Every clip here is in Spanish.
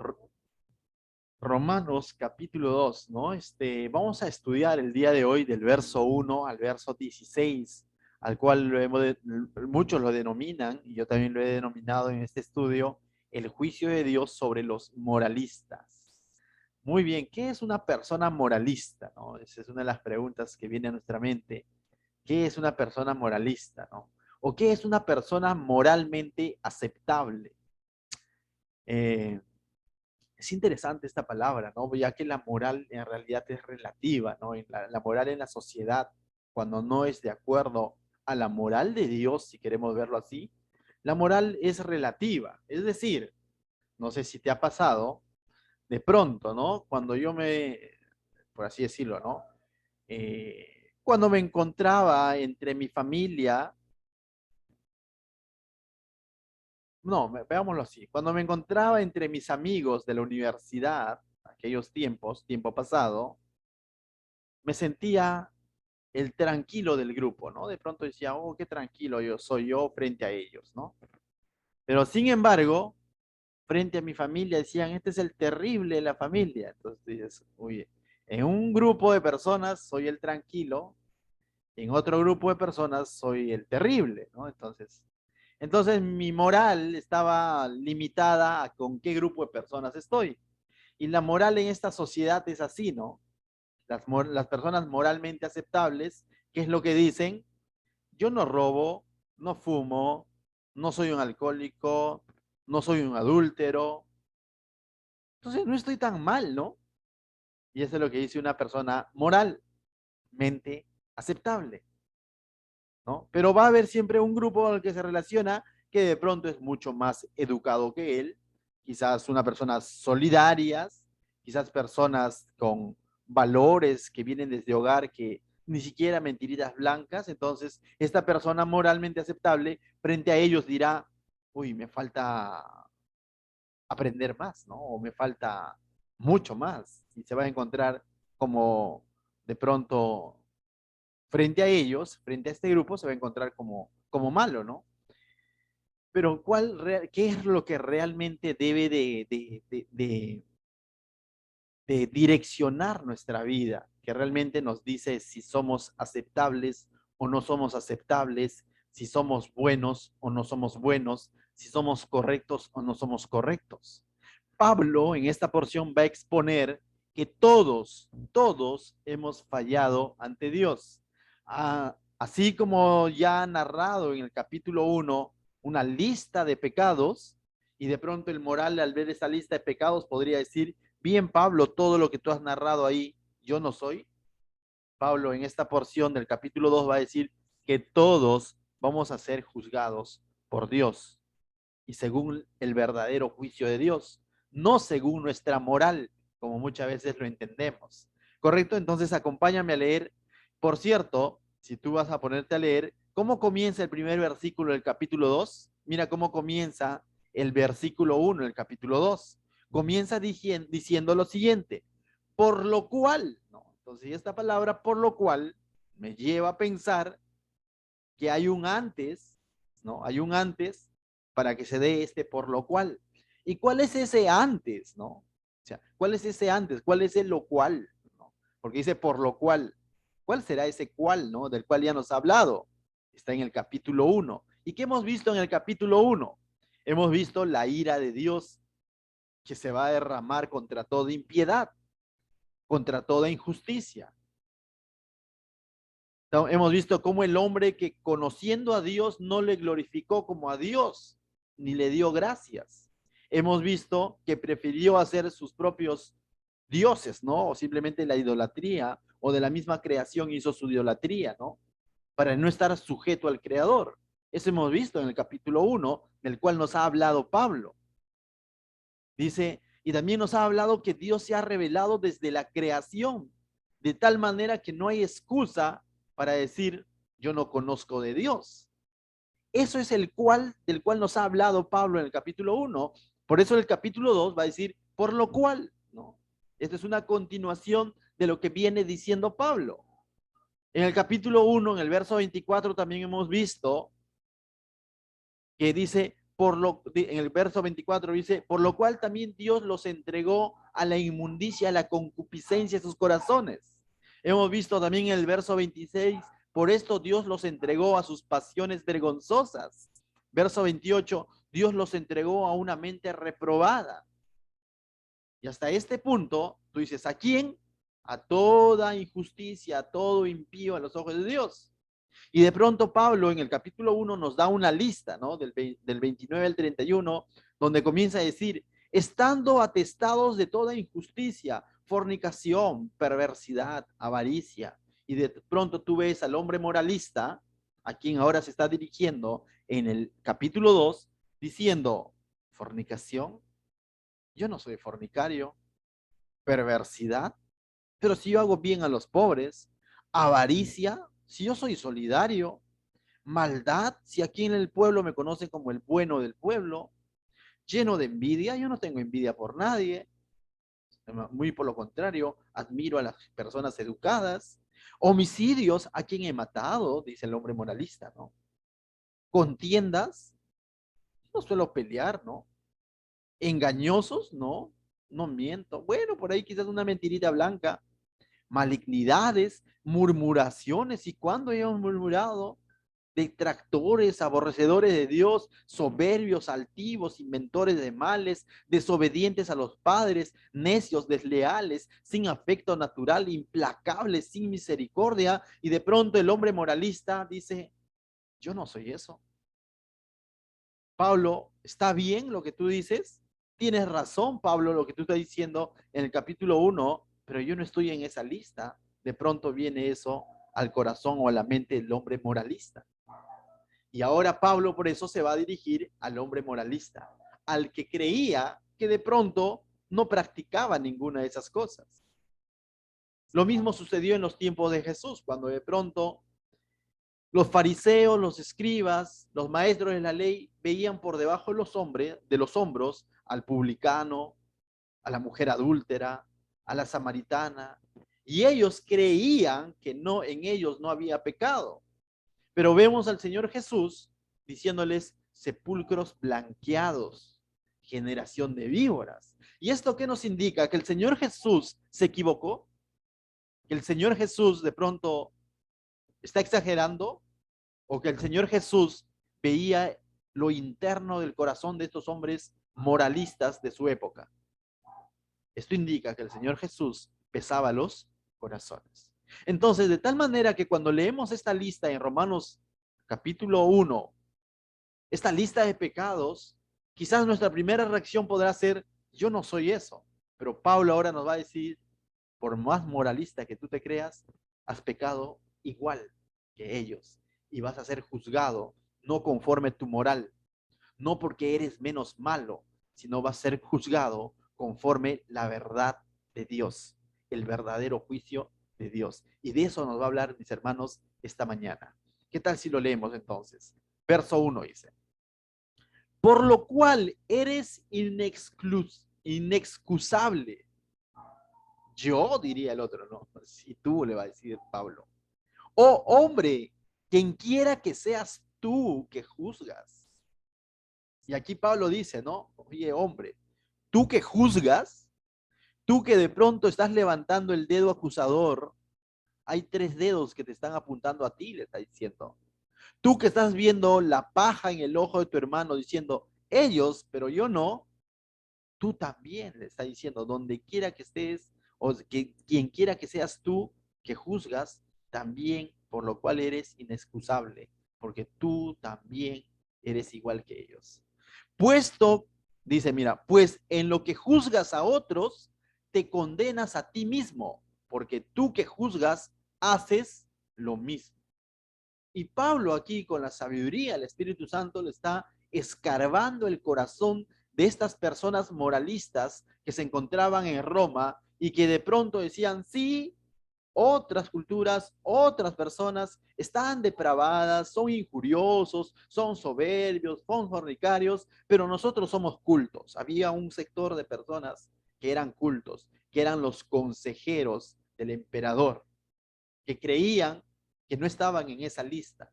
R- Romanos capítulo 2, ¿no? Vamos a estudiar el día de hoy del verso 1 al verso 16, al cual muchos lo denominan, y yo también lo he denominado en este estudio, el juicio de Dios sobre los moralistas. Muy bien, ¿qué es una persona moralista, no? Esa es una de las preguntas que viene a nuestra mente. ¿Qué es una persona moralista, no? ¿O qué es una persona moralmente aceptable? Eh, es interesante esta palabra, ¿no? Ya que la moral en realidad es relativa, ¿no? La moral en la sociedad, cuando no es de acuerdo a la moral de Dios, si queremos verlo así, la moral es relativa. Es decir, no sé si te ha pasado, de pronto, ¿no? Por así decirlo, ¿no? Cuando me encontraba entre mi familia, no, veámoslo así, cuando me encontraba entre mis amigos de la universidad, aquellos tiempos, tiempo pasado, me sentía el tranquilo del grupo, ¿no? De pronto decía, oh, qué tranquilo yo soy yo frente a ellos, ¿no? Pero sin embargo, frente a mi familia decían, este es el terrible de la familia. Entonces dices, oye, en un grupo de personas soy el tranquilo, en otro grupo de personas soy el terrible, ¿no? Entonces mi moral estaba limitada a con qué grupo de personas estoy. Y la moral en esta sociedad es así, ¿no? Las personas moralmente aceptables, ¿qué es lo que dicen? Yo no robo, no fumo, no soy un alcohólico, no soy un adúltero. Entonces no estoy tan mal, ¿no? Y eso es lo que dice una persona moralmente aceptable, ¿no? Pero va a haber siempre un grupo al que se relaciona que de pronto es mucho más educado que él, quizás una persona solidarias, quizás personas con valores que vienen desde hogar que ni siquiera mentiritas blancas, entonces esta persona moralmente aceptable frente a ellos dirá, uy, me falta aprender más, ¿no? O me falta mucho más, y se va a encontrar como de pronto frente a ellos, frente a este grupo, se va a encontrar como malo, ¿no? Pero ¿qué es lo que realmente debe de direccionar nuestra vida? Que realmente nos dice si somos aceptables o no somos aceptables, si somos buenos o no somos buenos, si somos correctos o no somos correctos. Pablo en esta porción va a exponer que todos hemos fallado ante Dios. Así como ya ha narrado en el capítulo 1 una lista de pecados, y de pronto el moral al ver esa lista de pecados podría decir, bien Pablo, todo lo que tú has narrado ahí, yo no soy. Pablo en esta porción del capítulo 2 va a decir que todos vamos a ser juzgados por Dios y según el verdadero juicio de Dios, no según nuestra moral, como muchas veces lo entendemos. ¿Correcto? Entonces acompáñame a leer. Por cierto, si tú vas a ponerte a leer, ¿cómo comienza el primer versículo del capítulo 2? Mira cómo comienza el versículo 1 del capítulo 2. Comienza diciendo lo siguiente, por lo cual, ¿no? Entonces esta palabra por lo cual me lleva a pensar que hay un antes, ¿no? Hay un antes para que se dé este por lo cual. ¿Y cuál es ese antes, no? O sea, ¿cuál es ese antes? ¿Cuál es el lo cual? ¿No? Porque dice por lo cual. ¿Cuál será ese cual, no? Del cual ya nos ha hablado. Está en el capítulo 1. ¿Y qué hemos visto en el capítulo 1? Hemos visto la ira de Dios que se va a derramar contra toda impiedad, contra toda injusticia. Hemos visto cómo el hombre que conociendo a Dios no le glorificó como a Dios, ni le dio gracias. Hemos visto que prefirió hacer sus propios dioses, ¿no? O simplemente la idolatría, o de la misma creación hizo su idolatría, ¿no? Para no estar sujeto al Creador. Eso hemos visto en el capítulo 1, del cual nos ha hablado Pablo. Dice, y también nos ha hablado que Dios se ha revelado desde la creación, de tal manera que no hay excusa para decir, yo no conozco de Dios. Eso es del cual nos ha hablado Pablo en el capítulo 1. Por eso el capítulo 2 va a decir, por lo cual, ¿no? Esta es una continuación de lo que viene diciendo Pablo. En el capítulo 1, en el verso 24, también hemos visto que dice, en el verso 24 dice, por lo cual también Dios los entregó a la inmundicia, a la concupiscencia de sus corazones. Hemos visto también en el verso 26, por esto Dios los entregó a sus pasiones vergonzosas. Verso 28, Dios los entregó a una mente reprobada. Y hasta este punto, tú dices, ¿a quién? A toda injusticia, a todo impío a los ojos de Dios. Y de pronto Pablo en el capítulo 1 nos da una lista, ¿no? Del 29 al 31, donde comienza a decir, estando atestados de toda injusticia, fornicación, perversidad, avaricia. Y de pronto tú ves al hombre moralista, a quien ahora se está dirigiendo en el capítulo 2, diciendo, fornicación, yo no soy fornicario, perversidad, pero si yo hago bien a los pobres, avaricia, si yo soy solidario, maldad, si aquí en el pueblo me conocen como el bueno del pueblo, lleno de envidia, yo no tengo envidia por nadie, muy por lo contrario, admiro a las personas educadas, homicidios, a quien he matado, dice el hombre moralista, ¿no? Contiendas, no suelo pelear, ¿no? Engañosos, no, no miento. Bueno, por ahí quizás una mentirita blanca, malignidades, murmuraciones. ¿Y cuándo hemos murmurado? Detractores, aborrecedores de Dios, soberbios, altivos, inventores de males, desobedientes a los padres, necios, desleales, sin afecto natural, implacables, sin misericordia. Y de pronto el hombre moralista dice, yo no soy eso. Pablo, ¿está bien lo que tú dices? Tienes razón, Pablo, lo que tú estás diciendo en el capítulo 1, pero yo no estoy en esa lista. De pronto viene eso al corazón o a la mente del hombre moralista. Y ahora Pablo por eso se va a dirigir al hombre moralista, al que creía que de pronto no practicaba ninguna de esas cosas. Lo mismo sucedió en los tiempos de Jesús, cuando de pronto los fariseos, los escribas, los maestros de la ley veían por debajo de los hombros al publicano, a la mujer adúltera, a la samaritana, y ellos creían que no, en ellos no había pecado. Pero vemos al Señor Jesús diciéndoles sepulcros blanqueados, generación de víboras. ¿Y esto qué nos indica? Que el Señor Jesús se equivocó, que el Señor Jesús de pronto está exagerando, o que el Señor Jesús veía lo interno del corazón de estos hombres moralistas de su época. Esto indica que el Señor Jesús pesaba los corazones. Entonces, de tal manera que cuando leemos esta lista en Romanos capítulo 1, esta lista de pecados, quizás nuestra primera reacción podrá ser, yo no soy eso. Pero Pablo ahora nos va a decir, por más moralista que tú te creas, has pecado igual que ellos y vas a ser juzgado no conforme tu moral, no porque eres menos malo, sino vas a ser juzgado conforme la verdad de Dios, el verdadero juicio de Dios. Y de eso nos va a hablar, mis hermanos, esta mañana. ¿Qué tal si lo leemos entonces? Verso 1 dice, por lo cual eres inexcusable. Yo, diría el otro, ¿no? Si tú, le va a decir Pablo. Oh, hombre, quien quiera que seas tú que juzgas. Y aquí Pablo dice, ¿no? Oye, hombre, tú que juzgas, tú que de pronto estás levantando el dedo acusador, hay tres dedos que te están apuntando a ti, le está diciendo. Tú que estás viendo la paja en el ojo de tu hermano diciendo, ellos, pero yo no, tú también le está diciendo, donde quiera que estés, o que quien quiera que seas tú que juzgas, también por lo cual eres inexcusable, porque tú también eres igual que ellos. Puesto, dice, mira, pues en lo que juzgas a otros, te condenas a ti mismo, porque tú que juzgas, haces lo mismo. Y Pablo aquí con la sabiduría, el Espíritu Santo le está escarbando el corazón de estas personas moralistas que se encontraban en Roma y que de pronto decían, sí, otras culturas, otras personas están depravadas, son injuriosos, son soberbios, son fornicarios, pero nosotros somos cultos. Había un sector de personas que eran cultos, que eran los consejeros del emperador, que creían que no estaban en esa lista.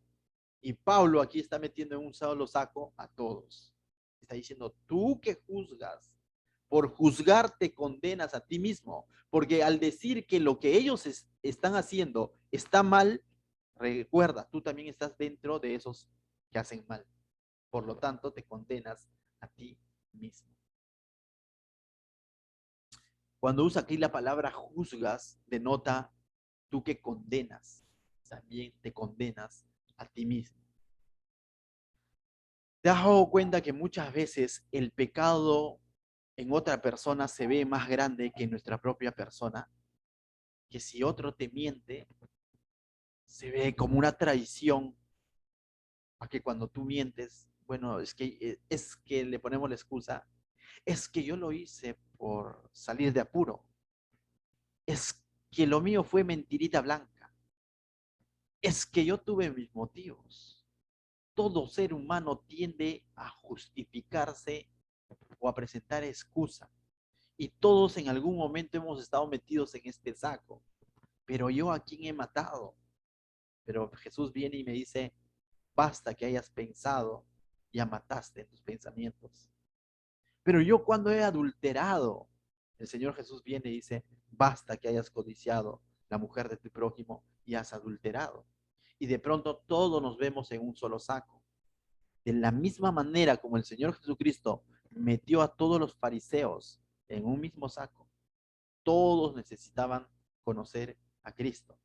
Y Pablo aquí está metiendo en un solo saco a todos. Está diciendo, tú que juzgas, por juzgar te condenas a ti mismo, porque al decir que lo que ellos están haciendo está mal, recuerda, tú también estás dentro de esos que hacen mal. Por lo tanto, te condenas a ti mismo. Cuando usa aquí la palabra juzgas, denota tú que condenas, también te condenas a ti mismo. ¿Te has dado cuenta que muchas veces el pecado en otra persona se ve más grande que en nuestra propia persona? Que si otro te miente, se ve como una traición, a que cuando tú mientes, bueno, es que le ponemos la excusa, es que yo lo hice por salir de apuro, es que lo mío fue mentirita blanca, es que yo tuve mis motivos. Todo ser humano tiende a justificarse o a presentar excusa. Y todos en algún momento hemos estado metidos en este saco. Pero yo a quién he matado. Pero Jesús viene y me dice, basta que hayas pensado, ya mataste en tus pensamientos. Pero yo cuando he adulterado, el Señor Jesús viene y dice, basta que hayas codiciado la mujer de tu prójimo y has adulterado. Y de pronto todos nos vemos en un solo saco. De la misma manera como el Señor Jesucristo metió a todos los fariseos en un mismo saco, todos necesitaban conocer a Cristo.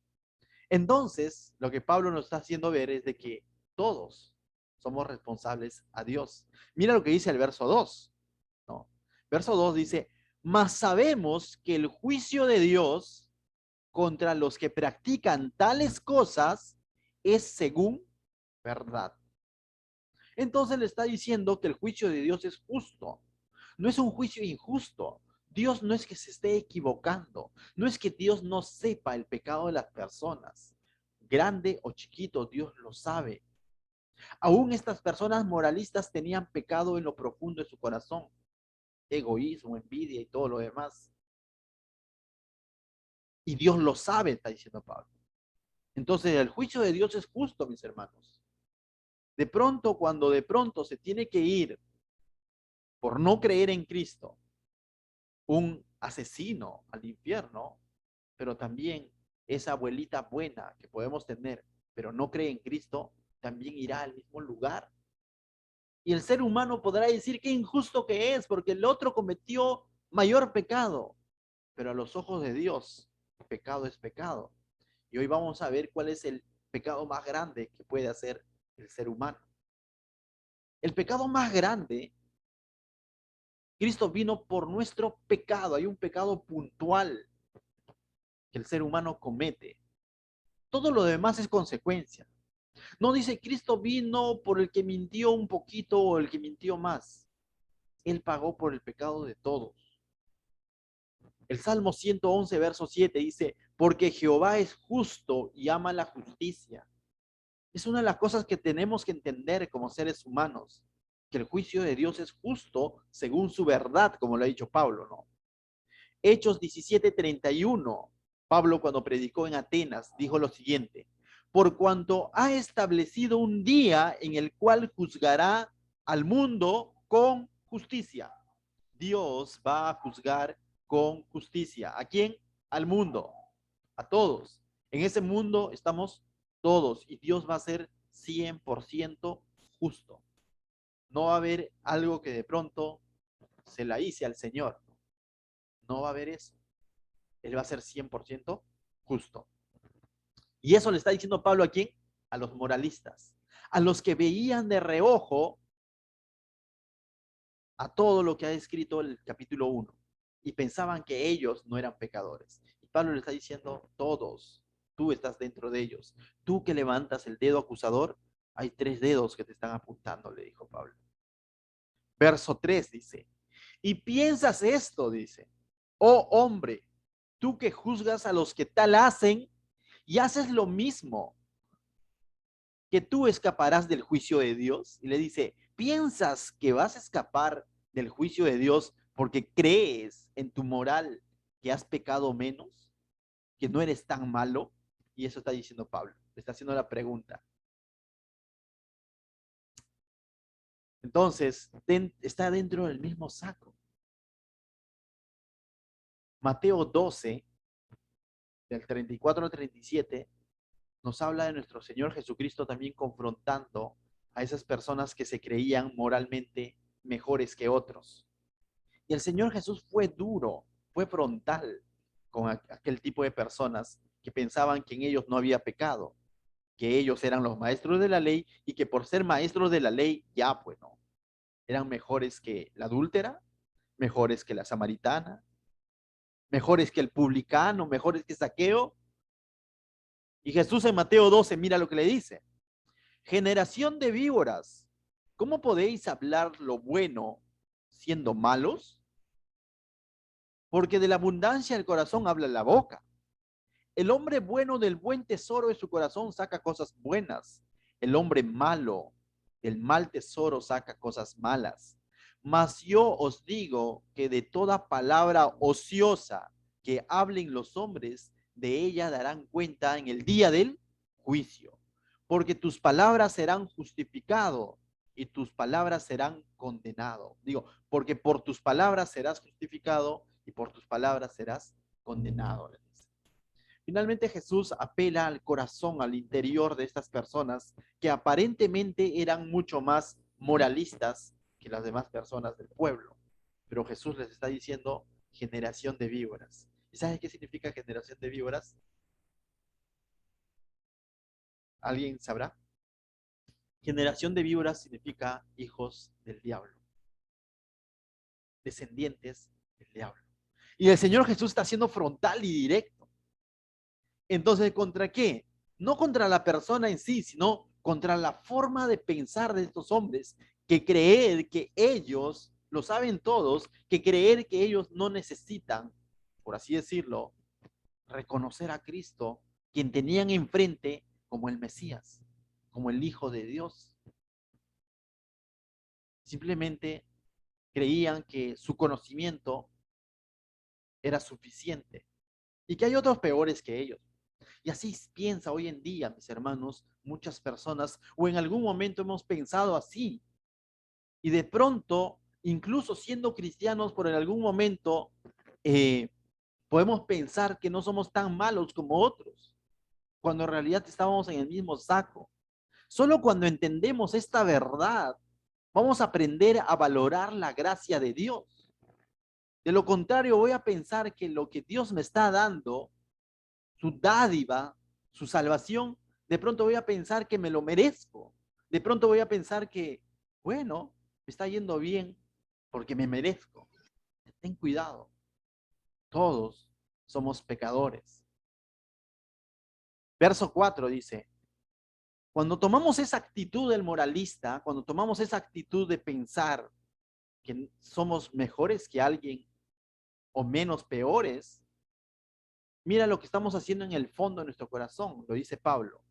Entonces, lo que Pablo nos está haciendo ver es de que todos somos responsables a Dios. Mira lo que dice el verso 2, ¿no? Verso 2 dice, mas sabemos que el juicio de Dios contra los que practican tales cosas es según verdad. Entonces le está diciendo que el juicio de Dios es justo. No es un juicio injusto. Dios no es que se esté equivocando. No es que Dios no sepa el pecado de las personas. Grande o chiquito, Dios lo sabe. Aún estas personas moralistas tenían pecado en lo profundo de su corazón. Egoísmo, envidia y todo lo demás. Y Dios lo sabe, está diciendo Pablo. Entonces el juicio de Dios es justo, mis hermanos. De pronto, cuando de pronto se tiene que ir por no creer en Cristo, un asesino al infierno, pero también esa abuelita buena que podemos tener, pero no cree en Cristo, también irá al mismo lugar. Y el ser humano podrá decir qué injusto que es, porque el otro cometió mayor pecado, pero a los ojos de Dios, pecado es pecado. Y hoy vamos a ver cuál es el pecado más grande que puede hacer el ser humano. El pecado más grande, Cristo vino por nuestro pecado. Hay un pecado puntual que el ser humano comete. Todo lo demás es consecuencia. No dice Cristo vino por el que mintió un poquito o el que mintió más. Él pagó por el pecado de todos. El Salmo 111, verso 7 dice, porque Jehová es justo y ama la justicia. Es una de las cosas que tenemos que entender como seres humanos, que el juicio de Dios es justo según su verdad, como lo ha dicho Pablo, ¿no? Hechos 17:31, Pablo cuando predicó en Atenas dijo lo siguiente, por cuanto ha establecido un día en el cual juzgará al mundo con justicia. Dios va a juzgar con justicia. ¿A quién? Al mundo, a todos. En ese mundo estamos todos y Dios va a ser 100% justo. No va a haber algo que de pronto se la hice al Señor. No va a haber eso. Él va a ser 100% justo. Y eso le está diciendo Pablo a quién? A los moralistas, a los que veían de reojo a todo lo que ha escrito el capítulo 1 y pensaban que ellos no eran pecadores. Y Pablo le está diciendo, todos, tú estás dentro de ellos. Tú que levantas el dedo acusador, hay 3 dedos que te están apuntando, le dijo Pablo. Verso 3 dice, y piensas esto, dice, oh hombre, tú que juzgas a los que tal hacen y haces lo mismo, que tú escaparás del juicio de Dios. Y le dice, ¿piensas que vas a escapar del juicio de Dios porque crees en tu moral que has pecado menos, que no eres tan malo? Y eso está diciendo Pablo, le está haciendo la pregunta. Entonces, está dentro del mismo saco. Mateo 12, del 34 al 37, nos habla de nuestro Señor Jesucristo también confrontando a esas personas que se creían moralmente mejores que otros. Y el Señor Jesús fue duro, fue frontal con aquel tipo de personas que pensaban que en ellos no había pecado, que ellos eran los maestros de la ley y que por ser maestros de la ley, ya pues no, eran mejores que la adúltera, mejores que la samaritana, mejores que el publicano, mejores que Saqueo. Y Jesús en Mateo 12, mira lo que le dice. Generación de víboras, ¿cómo podéis hablar lo bueno siendo malos? Porque de la abundancia del corazón habla la boca. El hombre bueno del buen tesoro de su corazón saca cosas buenas. El hombre malo del mal tesoro saca cosas malas. Mas yo os digo que de toda palabra ociosa que hablen los hombres, de ella darán cuenta en el día del juicio. Porque tus palabras serán justificado y tus palabras serán condenado. Digo, porque por tus palabras serás justificado y por tus palabras serás condenado. Finalmente Jesús apela al corazón, al interior de estas personas que aparentemente eran mucho más moralistas que las demás personas del pueblo. Pero Jesús les está diciendo generación de víboras. ¿Y sabes qué significa generación de víboras? ¿Alguien sabrá? Generación de víboras significa hijos del diablo, descendientes del diablo. Y el Señor Jesús está siendo frontal y directo. Entonces, ¿contra qué? No contra la persona en sí, sino contra la forma de pensar de estos hombres, que creer que ellos lo saben todos, que creer que ellos no necesitan, por así decirlo, reconocer a Cristo, quien tenían enfrente como el Mesías, como el Hijo de Dios. Simplemente creían que su conocimiento era suficiente y que hay otros peores que ellos. Y así piensa hoy en día, mis hermanos, muchas personas, o en algún momento hemos pensado así. Y de pronto, incluso siendo cristianos, por en algún momento, eh, podemos pensar que no somos tan malos como otros, cuando en realidad estábamos en el mismo saco. Solo cuando entendemos esta verdad, vamos a aprender a valorar la gracia de Dios. De lo contrario, voy a pensar que lo que Dios me está dando, su dádiva, su salvación, de pronto voy a pensar que me lo merezco. De pronto voy a pensar que, bueno, me está yendo bien porque me merezco. Ten cuidado. Todos somos pecadores. Verso 4 dice, cuando tomamos esa actitud del moralista, cuando tomamos esa actitud de pensar que somos mejores que alguien o menos peores, mira lo que estamos haciendo en el fondo de nuestro corazón, lo dice Pablo.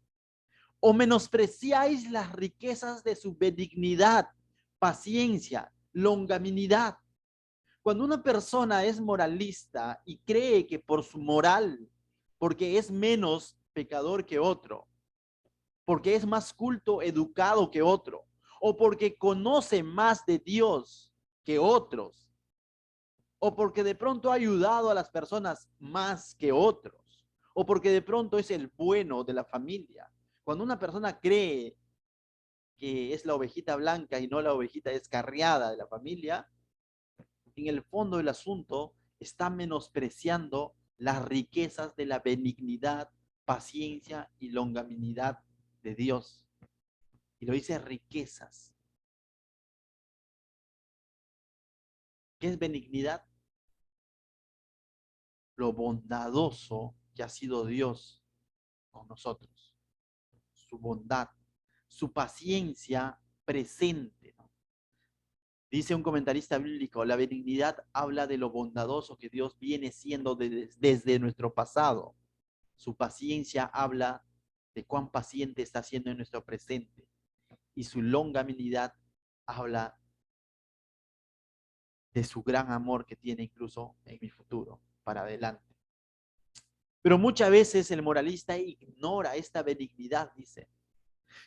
O menospreciáis las riquezas de su benignidad, paciencia, longanimidad. Cuando una persona es moralista y cree que por su moral, porque es menos pecador que otro, porque es más culto, educado que otro, o porque conoce más de Dios que otros, o porque de pronto ha ayudado a las personas más que otros, o porque de pronto es el bueno de la familia. Cuando una persona cree que es la ovejita blanca y no la ovejita descarriada de la familia, en el fondo del asunto está menospreciando las riquezas de la benignidad, paciencia y longanimidad de Dios. Y lo dice riquezas. ¿Qué es benignidad? Lo bondadoso que ha sido Dios con nosotros. Su bondad, su paciencia presente, ¿no? Dice un comentarista bíblico, la benignidad habla de lo bondadoso que Dios viene siendo desde nuestro pasado. Su paciencia habla de cuán paciente está siendo en nuestro presente. Y su longanimidad habla de su gran amor que tiene incluso en mi futuro, para adelante. Pero muchas veces el moralista ignora esta benignidad, dice.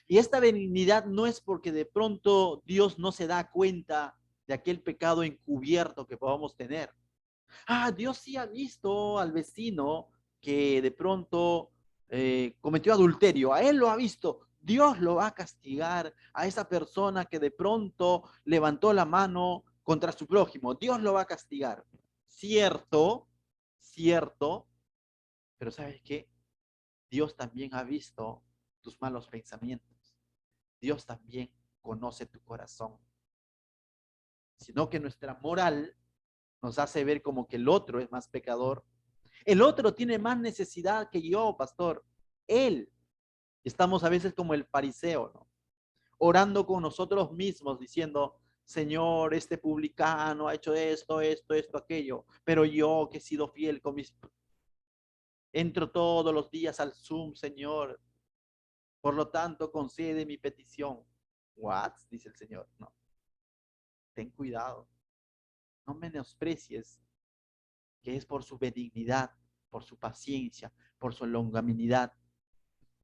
Y esta benignidad no es porque de pronto Dios no se da cuenta de aquel pecado encubierto que podamos tener. Dios sí ha visto al vecino que de pronto cometió adulterio. A él lo ha visto. Dios lo va a castigar a esa persona que de pronto levantó la mano contra su prójimo. Dios lo va a castigar. Cierto, cierto, pero ¿sabes qué? Dios también ha visto tus malos pensamientos. Dios también conoce tu corazón. Sino que nuestra moral nos hace ver como que el otro es más pecador. El otro tiene más necesidad que yo, pastor. Él. Estamos a veces como el fariseo, ¿no? Orando con nosotros mismos, diciendo, Señor, este publicano ha hecho esto, esto, esto, aquello, pero yo que he sido fiel con mis... Entro todos los días al Zoom, Señor. Por lo tanto, concede mi petición. What? Dice el Señor. No, ten cuidado. No menosprecies que es por su benignidad, por su paciencia, por su longanimidad.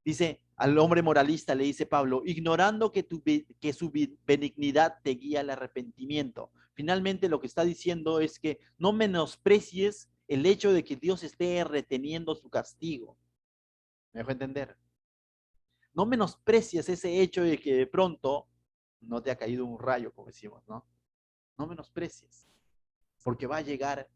Dice, al hombre moralista le dice Pablo, ignorando que su benignidad te guía al arrepentimiento. Finalmente lo que está diciendo es que no menosprecies el hecho de que Dios esté reteniendo su castigo. ¿Me dejo entender? No menosprecies ese hecho de que de pronto no te ha caído un rayo, como decimos, ¿no? No menosprecies, porque va a llegar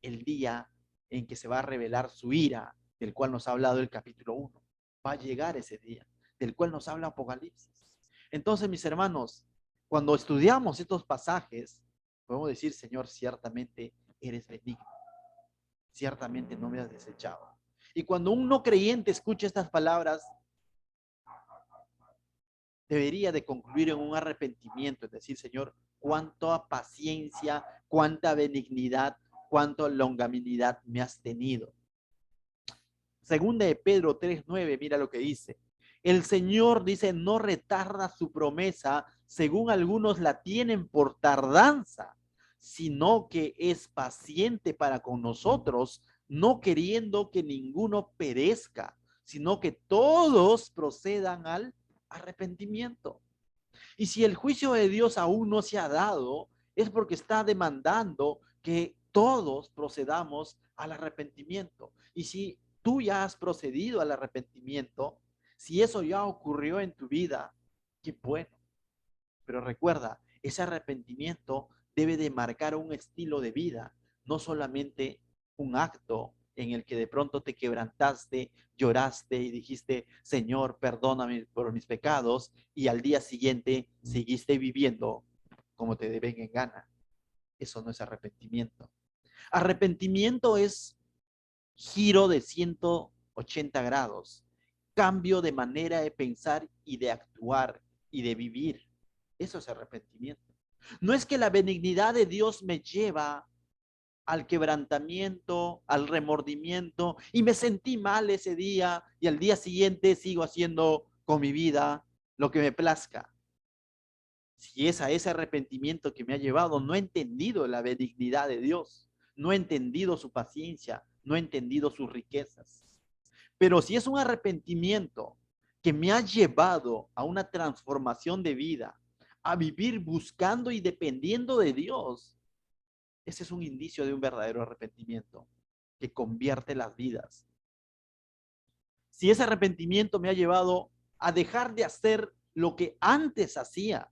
el día en que se va a revelar su ira, del cual nos ha hablado el capítulo 1. Va a llegar ese día, del cual nos habla Apocalipsis. Entonces, mis hermanos, cuando estudiamos estos pasajes, podemos decir, Señor, ciertamente eres benigno, ciertamente no me has desechado. Y cuando un no creyente escucha estas palabras, debería de concluir en un arrepentimiento, es decir, Señor, cuánta paciencia, cuánta benignidad, cuánta longanimidad me has tenido. Segunda de Pedro 3:9, mira lo que dice. El Señor dice, no retarda su promesa, según algunos la tienen por tardanza, sino que es paciente para con nosotros, no queriendo que ninguno perezca, sino que todos procedan al arrepentimiento. Y si el juicio de Dios aún no se ha dado, es porque está demandando que todos procedamos al arrepentimiento. Y si tú ya has procedido al arrepentimiento, si eso ya ocurrió en tu vida, qué bueno. Pero recuerda, ese arrepentimiento debe de marcar un estilo de vida, no solamente un acto en el que de pronto te quebrantaste, lloraste y dijiste, Señor, perdóname por mis pecados, y al día siguiente seguiste viviendo como te deben en gana. Eso no es arrepentimiento. Arrepentimiento es giro de 180 grados, cambio de manera de pensar y de actuar y de vivir. Eso es arrepentimiento. No es que la benignidad de Dios me lleva al quebrantamiento, al remordimiento, y me sentí mal ese día y al día siguiente sigo haciendo con mi vida lo que me plazca. Si es a ese arrepentimiento que me ha llevado, no he entendido la benignidad de Dios, no he entendido su paciencia, no he entendido sus riquezas. Pero si es un arrepentimiento que me ha llevado a una transformación de vida, a vivir buscando y dependiendo de Dios, ese es un indicio de un verdadero arrepentimiento que convierte las vidas. Si ese arrepentimiento me ha llevado a dejar de hacer lo que antes hacía,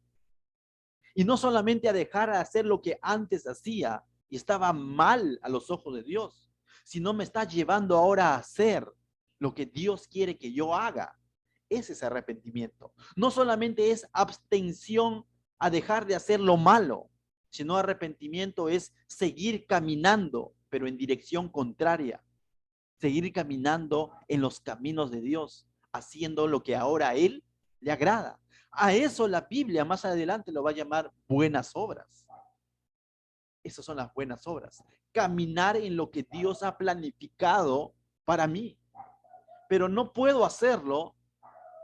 y no solamente a dejar de hacer lo que antes hacía y estaba mal a los ojos de Dios, sino me está llevando ahora a hacer lo que Dios quiere que yo haga. Ese es arrepentimiento. No solamente es abstención a dejar de hacer lo malo, sino arrepentimiento es seguir caminando, pero en dirección contraria. Seguir caminando en los caminos de Dios, haciendo lo que ahora a Él le agrada. A eso la Biblia más adelante lo va a llamar buenas obras. Esas son las buenas obras. Caminar en lo que Dios ha planificado para mí. Pero no puedo hacerlo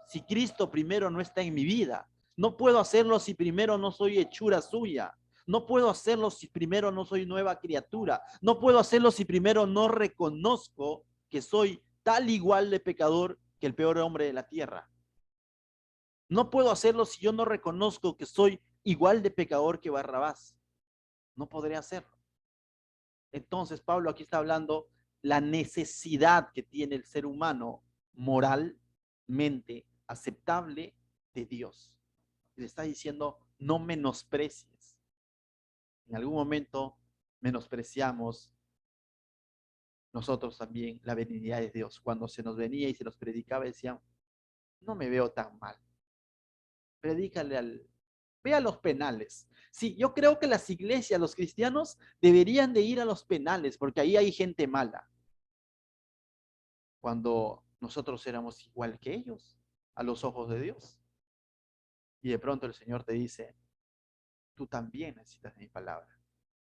si Cristo primero no está en mi vida. No puedo hacerlo si primero no soy hechura suya. No puedo hacerlo si primero no soy nueva criatura. No puedo hacerlo si primero no reconozco que soy tal igual de pecador que el peor hombre de la tierra. No puedo hacerlo si yo no reconozco que soy igual de pecador que Barrabás. No podré hacerlo. Entonces, Pablo aquí está hablando la necesidad que tiene el ser humano moralmente aceptable de Dios. Le está diciendo, no menosprecies. En algún momento menospreciamos nosotros también la benignidad de Dios. Cuando se nos venía y se nos predicaba, decían, no me veo tan mal. Predícale ve a los penales. Sí, yo creo que las iglesias, los cristianos, deberían de ir a los penales, porque ahí hay gente mala. Cuando nosotros éramos igual que ellos, a los ojos de Dios. Y de pronto el Señor te dice, tú también necesitas mi palabra.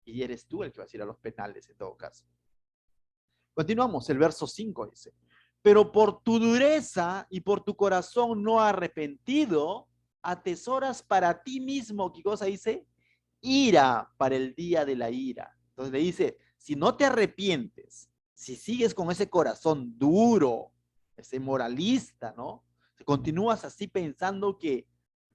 Y eres tú el que vas a ir a los penales en todo caso. Continuamos, el verso 5 dice, pero por tu dureza y por tu corazón no arrepentido, atesoras para ti mismo, ¿qué cosa dice? Ira para el día de la ira. Entonces le dice, si no te arrepientes, si sigues con ese corazón duro, ese moralista, ¿no? Si continúas así pensando que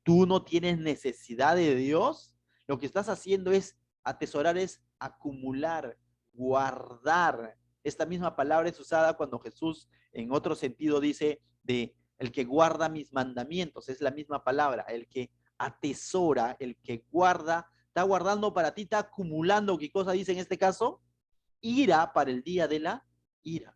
tú no tienes necesidad de Dios, lo que estás haciendo es atesorar, es acumular, guardar. Esta misma palabra es usada cuando Jesús en otro sentido dice de el que guarda mis mandamientos, es la misma palabra, el que atesora, el que guarda, está guardando para ti, está acumulando, ¿qué cosa dice en este caso? Ira para el día de la ira.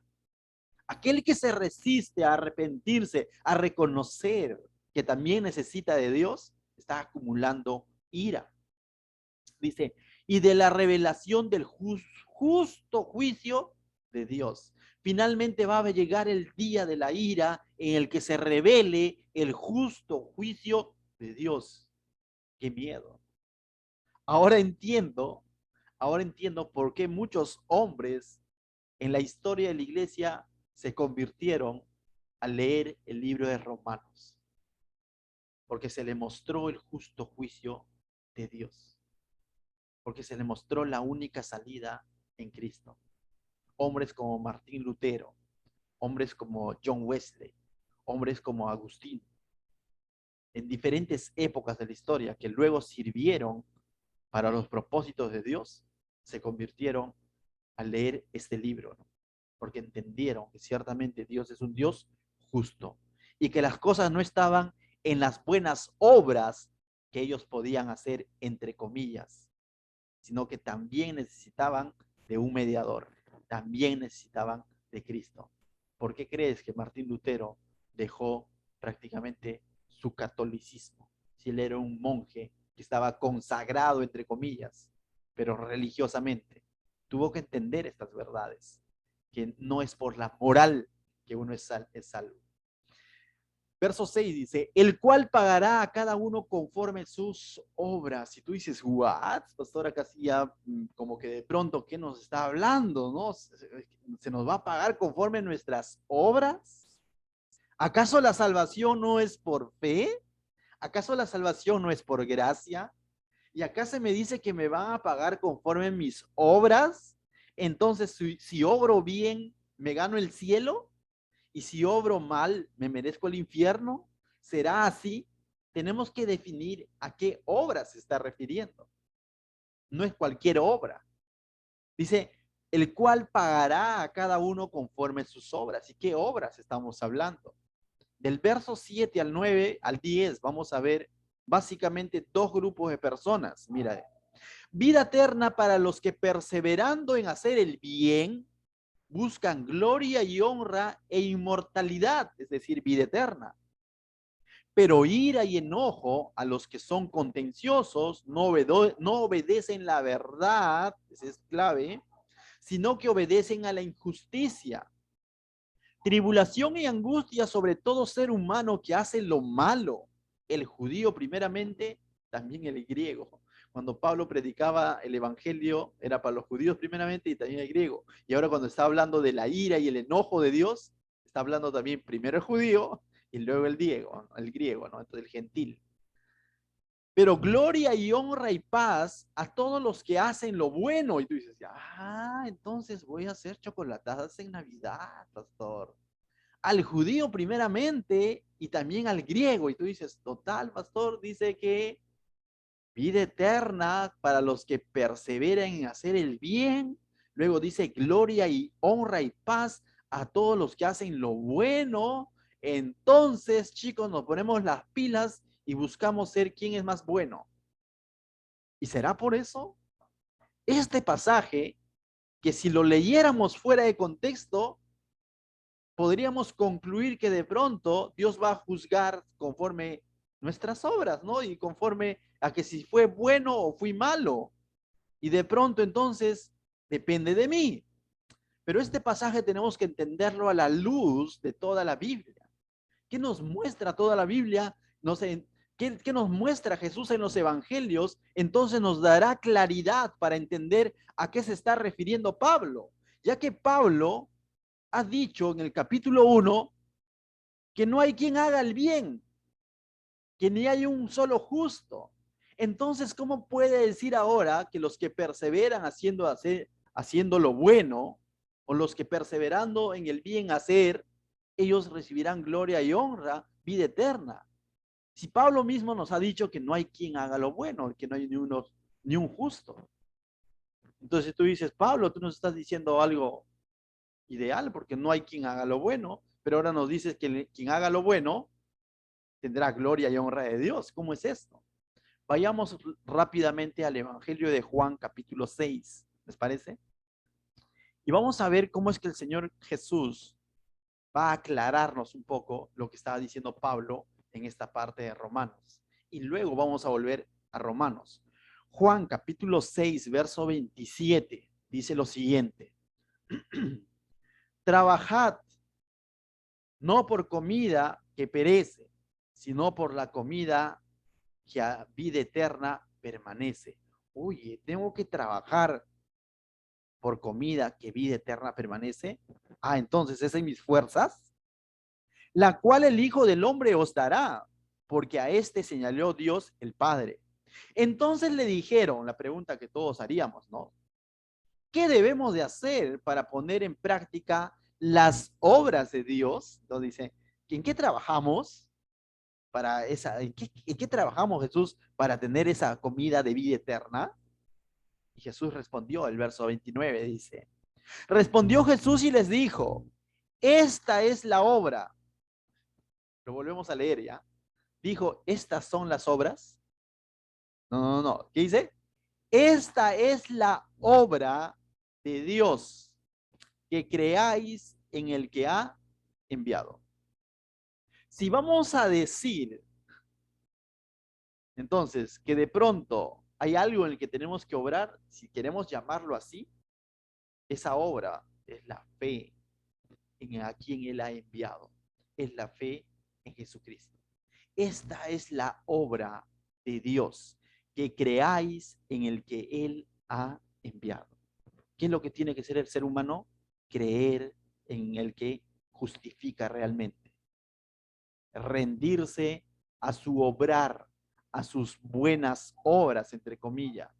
Aquel que se resiste a arrepentirse, a reconocer que también necesita de Dios, está acumulando ira. Dice, y de la revelación del justo juicio de Dios. Finalmente va a llegar el día de la ira en el que se revele el justo juicio de Dios. Qué miedo. Ahora entiendo, ahora entiendo por qué muchos hombres en la historia de la iglesia se convirtieron al leer el libro de Romanos, porque se le mostró el justo juicio de Dios, porque se le mostró la única salida en Cristo. Hombres como Martín Lutero, hombres como John Wesley, hombres como Agustín, en diferentes épocas de la historia que luego sirvieron para los propósitos de Dios, se convirtieron al leer este libro, ¿no? Porque entendieron que ciertamente Dios es un Dios justo y que las cosas no estaban en las buenas obras que ellos podían hacer, entre comillas, sino que también necesitaban de un mediador, también necesitaban de Cristo. ¿Por qué crees que Martín Lutero dejó prácticamente su catolicismo? Si él era un monje que estaba consagrado, entre comillas, pero religiosamente, tuvo que entender estas verdades, que no es por la moral que uno es salvo. Verso 6 dice, el cual pagará a cada uno conforme sus obras. Y tú dices, what? Pastora, casi ya como que de pronto, ¿qué nos está hablando? ¿No? ¿Se nos va a pagar conforme nuestras obras? ¿Acaso la salvación no es por fe? ¿Acaso la salvación no es por gracia? ¿Y acá se me dice que me van a pagar conforme mis obras? Entonces, si obro bien, ¿me gano el cielo? Y si obro mal, ¿me merezco el infierno? ¿Será así? Tenemos que definir a qué obra se está refiriendo. No es cualquier obra. Dice, el cual pagará a cada uno conforme sus obras. ¿Y qué obras estamos hablando? Del verso 7 al 9 al 10 vamos a ver básicamente dos grupos de personas. Mira, vida eterna para los que perseverando en hacer el bien buscan gloria y honra e inmortalidad, es decir, vida eterna. Pero ira y enojo a los que son contenciosos, no obedecen la verdad, esa es clave, sino que obedecen a la injusticia. Tribulación y angustia sobre todo ser humano que hace lo malo, el judío primeramente, también el griego. Cuando Pablo predicaba el evangelio, era para los judíos primeramente y también el griego. Y ahora cuando está hablando de la ira y el enojo de Dios, está hablando también primero el judío y luego el griego, ¿no? Entonces el gentil. Pero gloria y honra y paz a todos los que hacen lo bueno. Y tú dices, entonces voy a hacer chocolatadas en Navidad, pastor. al judío primeramente y también al griego. Y tú dices, total, pastor, dice que vida eterna para los que perseveren en hacer el bien. Luego dice gloria y honra y paz a todos los que hacen lo bueno. Entonces, chicos, nos ponemos las pilas y buscamos ser quién es más bueno. ¿Y será por eso? Este pasaje, que si lo leyéramos fuera de contexto, podríamos concluir que de pronto Dios va a juzgar conforme nuestras obras, ¿no? Y conforme a que si fue bueno o fui malo. Y de pronto entonces depende de mí. Pero este pasaje tenemos que entenderlo a la luz de toda la Biblia. ¿Qué nos muestra toda la Biblia? No sé, ¿qué nos muestra Jesús en los evangelios? Entonces nos dará claridad para entender a qué se está refiriendo Pablo. Ya que Pablo ha dicho en el capítulo 1 que no hay quien haga el bien, que ni hay un solo justo. Entonces, ¿cómo puede decir ahora que los que perseveran haciendo lo bueno, o los que perseverando en el bien hacer, ellos recibirán gloria y honra, vida eterna? Si Pablo mismo nos ha dicho que no hay quien haga lo bueno, que no hay ni un justo. Entonces tú dices, Pablo, tú nos estás diciendo algo ideal, porque no hay quien haga lo bueno, pero ahora nos dices que quien haga lo bueno tendrá gloria y honra de Dios. ¿Cómo es esto? Vayamos rápidamente al Evangelio de Juan, capítulo 6, ¿les parece? Y vamos a ver cómo es que el Señor Jesús va a aclararnos un poco lo que estaba diciendo Pablo en esta parte de Romanos. Y luego vamos a volver a Romanos. Juan, capítulo 6, verso 27, dice lo siguiente. Trabajad no por comida que perece, sino por la comida que a vida eterna permanece. Oye, tengo que trabajar por comida que vida eterna permanece. Ah, entonces esas son mis fuerzas, la cual el Hijo del Hombre os dará, porque a este señaló Dios el Padre. Entonces le dijeron, la pregunta que todos haríamos, ¿no? ¿Qué debemos de hacer para poner en práctica las obras de Dios? Entonces dice, ¿en qué trabajamos? ¿En qué trabajamos, Jesús, para tener esa comida de vida eterna? Y Jesús respondió, el verso 29 dice, respondió Jesús y les dijo, esta es la obra. Lo volvemos a leer ya. Dijo, ¿estas son las obras? No, no, no. ¿Qué dice? Esta es la obra de Dios, que creáis en el que ha enviado. Si vamos a decir entonces que de pronto hay algo en el que tenemos que obrar, si queremos llamarlo así, esa obra es la fe en a quien Él ha enviado, es la fe en Jesucristo. Esta es la obra de Dios, que creáis en el que Él ha enviado. ¿Qué es lo que tiene que ser el ser humano? Creer en el que justifica realmente. Rendirse a su obrar, a sus buenas obras, entre comillas,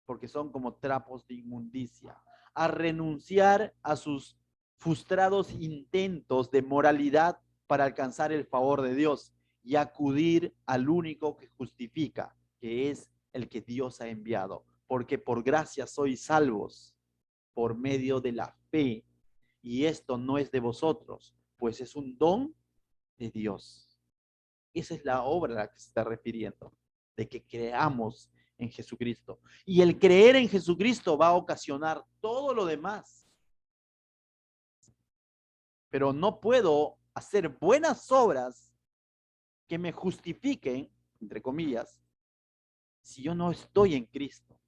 porque son como trapos de inmundicia. A renunciar a sus frustrados intentos de moralidad para alcanzar el favor de Dios y acudir al único que justifica, que es el que Dios ha enviado. Porque por gracia sois salvos por medio de la fe. Y esto no es de vosotros, pues es un don de Dios. Esa es la obra a la que se está refiriendo, de que creamos en Jesucristo. Y el creer en Jesucristo va a ocasionar todo lo demás. Pero no puedo hacer buenas obras que me justifiquen, entre comillas, si yo no estoy en Cristo,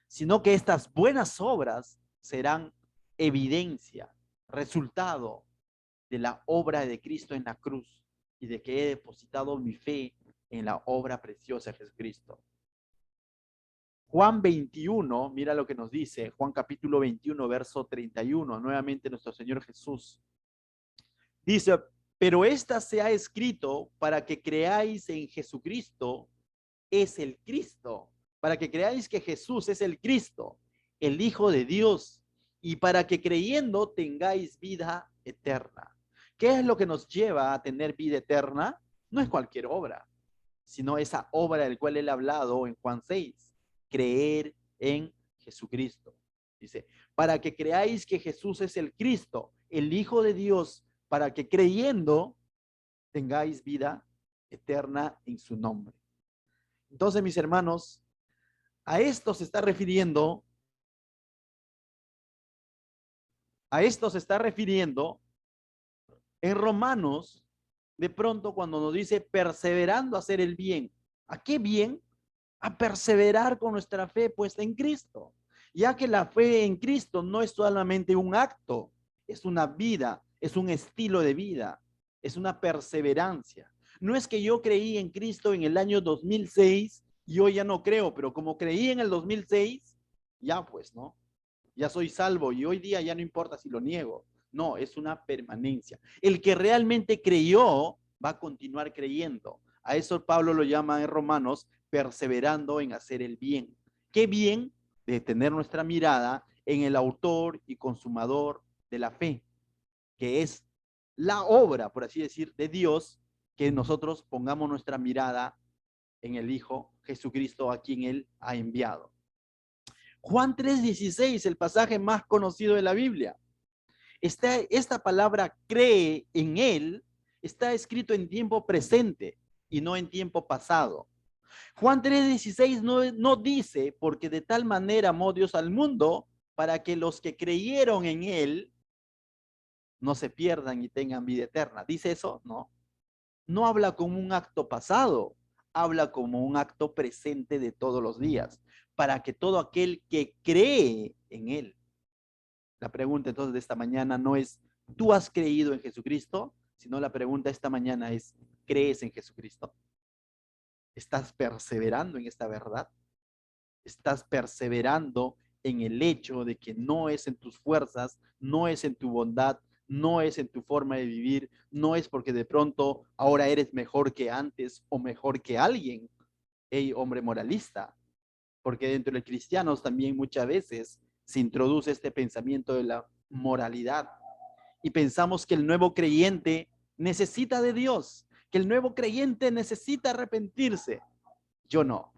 sino que estas buenas obras serán evidencia, resultado de la obra de Cristo en la cruz y de que he depositado mi fe en la obra preciosa de Jesucristo. Juan 21, mira lo que nos dice, Juan capítulo 21, verso 31, nuevamente nuestro Señor Jesús. Dice, pero esta se ha escrito para que creáis en Jesucristo, es el Cristo, para que creáis que Jesús es el Cristo, el Hijo de Dios, y para que creyendo tengáis vida eterna. ¿Qué es lo que nos lleva a tener vida eterna? No es cualquier obra, sino esa obra del cual él ha hablado en Juan 6, creer en Jesucristo. Dice, para que creáis que Jesús es el Cristo, el Hijo de Dios, para que creyendo tengáis vida eterna en su nombre. Entonces, mis hermanos, a esto se está refiriendo, en Romanos, de pronto cuando nos dice perseverando a hacer el bien. ¿A qué bien? A perseverar con nuestra fe puesta en Cristo, ya que la fe en Cristo no es solamente un acto, es una vida, es un estilo de vida, es una perseverancia. No es que yo creí en Cristo en el año 2006 y hoy ya no creo, pero como creí en el 2006, ya pues, ¿no? Ya soy salvo y hoy día ya no importa si lo niego. No, es una permanencia. El que realmente creyó va a continuar creyendo. A eso Pablo lo llama en Romanos perseverando en hacer el bien. ¿Qué bien? De tener nuestra mirada en el autor y consumador de la fe, que es la obra, por así decir, de Dios, que nosotros pongamos nuestra mirada en el Hijo Jesucristo a quien Él ha enviado. Juan 3:16, el pasaje más conocido de la Biblia. Esta palabra cree en Él está escrito en tiempo presente y no en tiempo pasado. Juan 3:16 no dice, porque de tal manera amó Dios al mundo para que los que creyeron en Él no se pierdan y tengan vida eterna. ¿Dice eso? No. No habla como un acto pasado, habla como un acto presente de todos los días, para que todo aquel que cree en Él. La pregunta entonces de esta mañana no es, ¿tú has creído en Jesucristo? Sino la pregunta esta mañana es, ¿crees en Jesucristo? ¿Estás perseverando en esta verdad? ¿Estás perseverando en el hecho de que no es en tus fuerzas, no es en tu bondad, no es en tu forma de vivir, no es porque de pronto ahora eres mejor que antes o mejor que alguien? Hey, hombre moralista, porque dentro de cristianos también muchas veces se introduce este pensamiento de la moralidad y pensamos que el nuevo creyente necesita de Dios, que el nuevo creyente necesita arrepentirse. Yo no.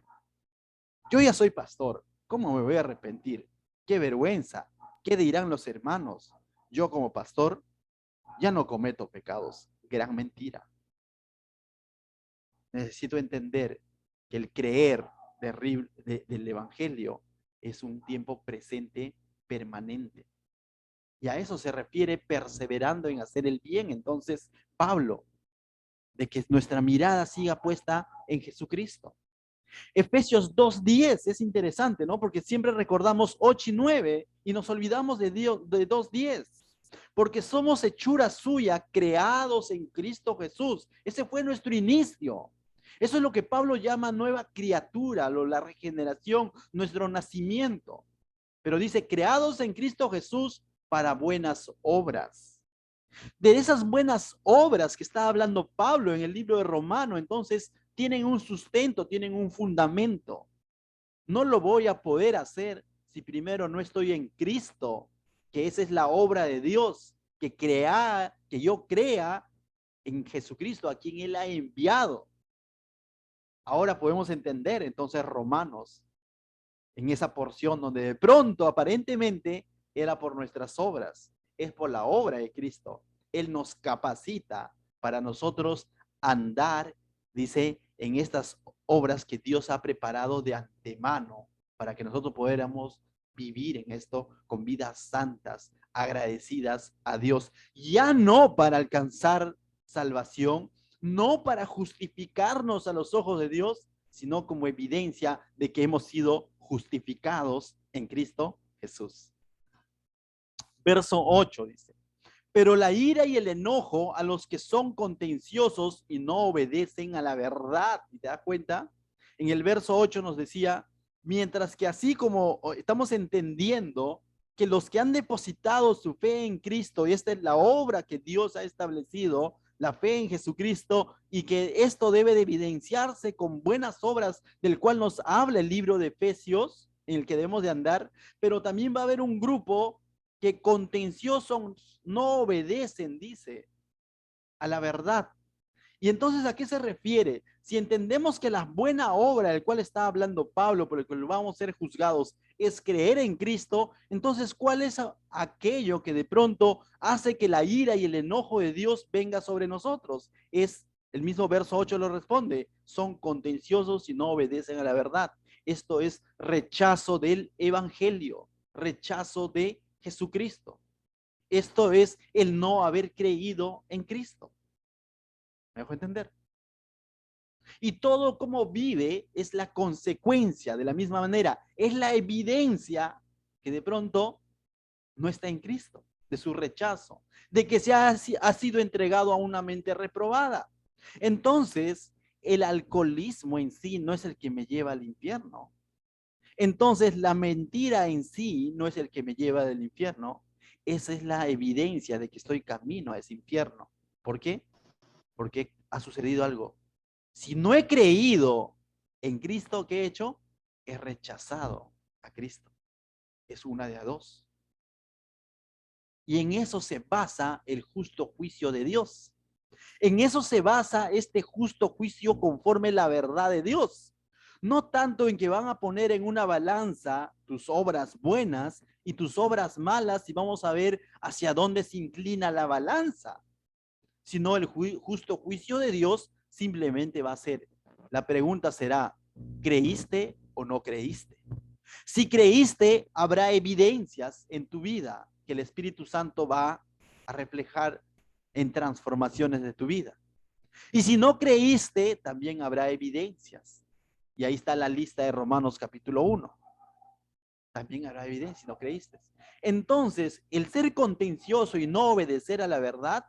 Yo ya soy pastor. ¿Cómo me voy a arrepentir? Qué vergüenza. ¿Qué dirán los hermanos? Yo como pastor ya no cometo pecados. Gran mentira. Necesito entender que el creer del Evangelio es un tiempo presente permanente. Y a eso se refiere perseverando en hacer el bien. Entonces, Pablo, de que nuestra mirada siga puesta en Jesucristo. Efesios 2:10 es interesante, ¿no? Porque siempre recordamos 8 y 9 y nos olvidamos de 2:10. Porque somos hechura suya, creados en Cristo Jesús. Ese fue nuestro inicio. Eso es lo que Pablo llama nueva criatura, la regeneración, nuestro nacimiento. Pero dice, creados en Cristo Jesús para buenas obras. De esas buenas obras que está hablando Pablo en el libro de Romano, entonces tienen un sustento, tienen un fundamento. No lo voy a poder hacer si primero no estoy en Cristo, que esa es la obra de Dios, que yo crea en Jesucristo, a quien Él ha enviado. Ahora podemos entender entonces Romanos en esa porción donde de pronto aparentemente era por nuestras obras, es por la obra de Cristo. Él nos capacita para nosotros andar, dice, en estas obras que Dios ha preparado de antemano para que nosotros pudiéramos vivir en esto con vidas santas, agradecidas a Dios, ya no para alcanzar salvación, no para justificarnos a los ojos de Dios, sino como evidencia de que hemos sido justificados en Cristo Jesús. Verso 8 dice, pero la ira y el enojo a los que son contenciosos y no obedecen a la verdad. ¿Y te das cuenta? En el verso 8 nos decía, mientras que así como estamos entendiendo que los que han depositado su fe en Cristo, y esta es la obra que Dios ha establecido, la fe en Jesucristo, y que esto debe de evidenciarse con buenas obras, del cual nos habla el libro de Efesios, en el que debemos de andar, pero también va a haber un grupo que contenciosos no obedecen, dice. a la verdad. Y entonces, ¿a qué se refiere? Si entendemos que la buena obra del cual está hablando Pablo, por el cual vamos a ser juzgados, es creer en Cristo, entonces, ¿cuál es aquello que de pronto hace que la ira y el enojo de Dios venga sobre nosotros? Es el mismo verso 8 lo responde, son contenciosos y no obedecen a la verdad. Esto es rechazo del evangelio, rechazo de Jesucristo. Esto es el no haber creído en Cristo. ¿Me dejo entender? Y todo como vive es la consecuencia de la misma manera, es la evidencia que de pronto no está en Cristo, de su rechazo, de que ha sido entregado a una mente reprobada. Entonces, el alcoholismo en sí no es el que me lleva al infierno. Entonces, la mentira en sí no es el que me lleva del infierno. Esa es la evidencia de que estoy camino a ese infierno. ¿Por qué? Porque ha sucedido algo. Si no he creído en Cristo, ¿qué he hecho? He rechazado a Cristo. Es una de a dos. Y en eso se basa el justo juicio de Dios. En eso se basa este justo juicio conforme la verdad de Dios. No tanto en que van a poner en una balanza tus obras buenas y tus obras malas y vamos a ver hacia dónde se inclina la balanza, sino el justo juicio de Dios simplemente va a ser, la pregunta será, ¿creíste o no creíste? Si creíste, habrá evidencias en tu vida que el Espíritu Santo va a reflejar en transformaciones de tu vida. Y si no creíste, también habrá evidencias. Y ahí está la lista de Romanos capítulo 1. También habrá evidencia si no creíste. Entonces, el ser contencioso y no obedecer a la verdad,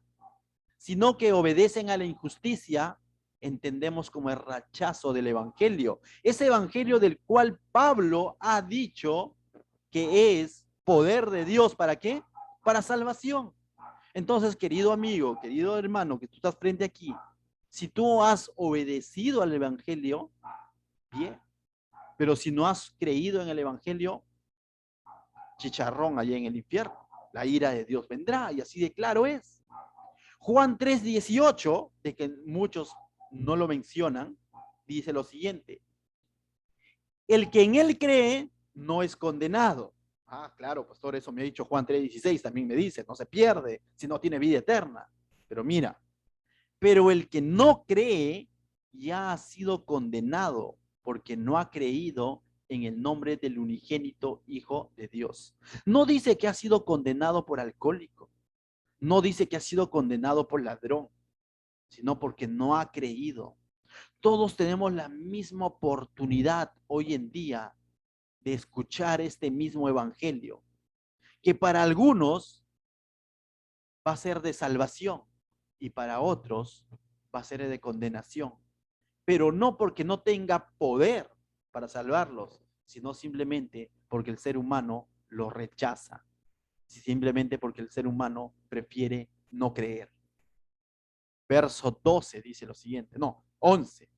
sino que obedecen a la injusticia, entendemos como el rechazo del evangelio. Ese evangelio del cual Pablo ha dicho que es poder de Dios, ¿para qué? Para salvación. Entonces, querido amigo, querido hermano, que tú estás frente aquí, si tú has obedecido al evangelio, bien. Pero si no has creído en el evangelio, chicharrón allá en el infierno. La ira de Dios vendrá y así de claro es. Juan 3:18, de que muchos no lo mencionan, dice lo siguiente: el que en él cree no es condenado. Ah, claro, pastor, eso me ha dicho Juan 3:16, también me dice, no se pierde si no tiene vida eterna. Pero mira, pero el que no cree ya ha sido condenado porque no ha creído en el nombre del unigénito Hijo de Dios. No dice que ha sido condenado por alcohólico, no dice que ha sido condenado por ladrón, sino porque no ha creído. Todos tenemos la misma oportunidad hoy en día de escuchar este mismo evangelio, que para algunos va a ser de salvación y para otros va a ser de condenación, pero no porque no tenga poder para salvarlos, sino simplemente porque el ser humano lo rechaza, simplemente porque el ser humano prefiere no creer. Verso 12 dice lo siguiente, no, 11.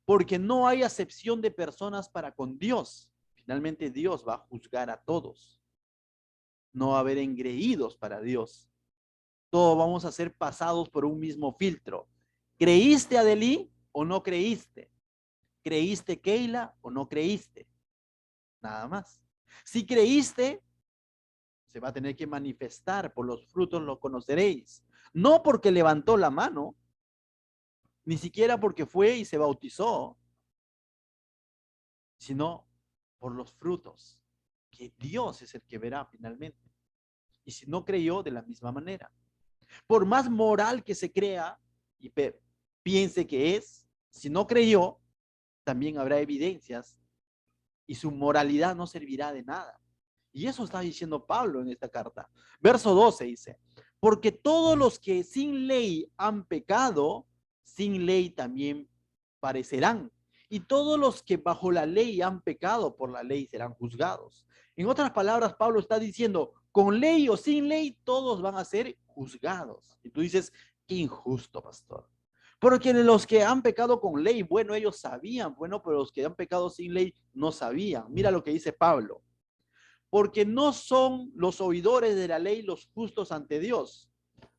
Porque no hay acepción de personas para con Dios. Finalmente Dios va a juzgar a todos. No va a haber engreídos para Dios. Todos vamos a ser pasados por un mismo filtro. ¿Creíste, Adelí, o no creíste? ¿Creíste, Keila, o no creíste? Nada más. Si creíste, se va a tener que manifestar, por los frutos lo conoceréis. No porque levantó la mano, ni siquiera porque fue y se bautizó, sino por los frutos, que Dios es el que verá finalmente. Y si no creyó, de la misma manera. Por más moral que se crea y piense que es, si no creyó, también habrá evidencias y su moralidad no servirá de nada. Y eso está diciendo Pablo en esta carta. Verso 12 dice, porque todos los que sin ley han pecado, sin ley también parecerán. Y todos los que bajo la ley han pecado, por la ley serán juzgados. En otras palabras, Pablo está diciendo, con ley o sin ley, todos van a ser juzgados. Y tú dices, qué injusto, pastor. Porque los que han pecado con ley, bueno, ellos sabían, bueno, pero los que han pecado sin ley no sabían. Mira lo que dice Pablo. Porque no son los oidores de la ley los justos ante Dios.